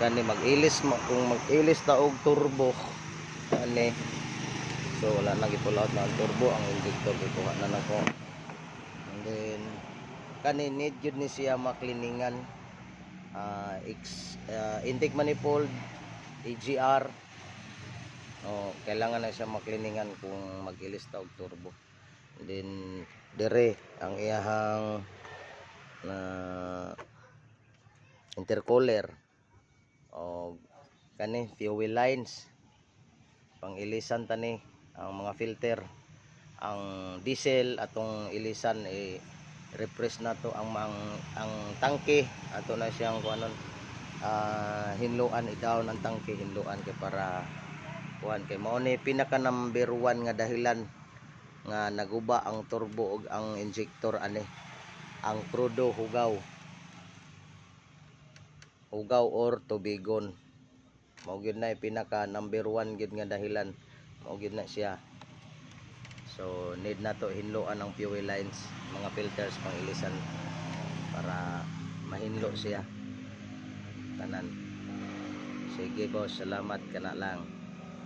kani mag-ilis mo, kung mag-ilis ta og turbo kani, so wala na gipulaot na ang turbo, ang injector gikuha na nako. And then kani need yun ni siya makliningan, intake manifold, EGR, kailangan na siya makliningan kung mag-ilis ta og turbo. And then dire ang iyahang intercooler o kani fuel lines, pang ilisan tani ang mga filter, ang diesel atong ilisan refresh na to ang tangke ato na siyang kuanon, hinluan, i-down ang tangke, hinluan kay para kuan kay mao ni pinaka number 1 nga dahilan nga naguba ang turbo ug ang injector ani, ang krudo, hugaw or tubigon. Mao gyud na pinaka number 1 gyud nga dahilan, mao gyud na siya. So need na to hinluan ang fuel lines, mga filters pang ilisan para mahinlo siya tanan. Sige boss, salamat kana lang.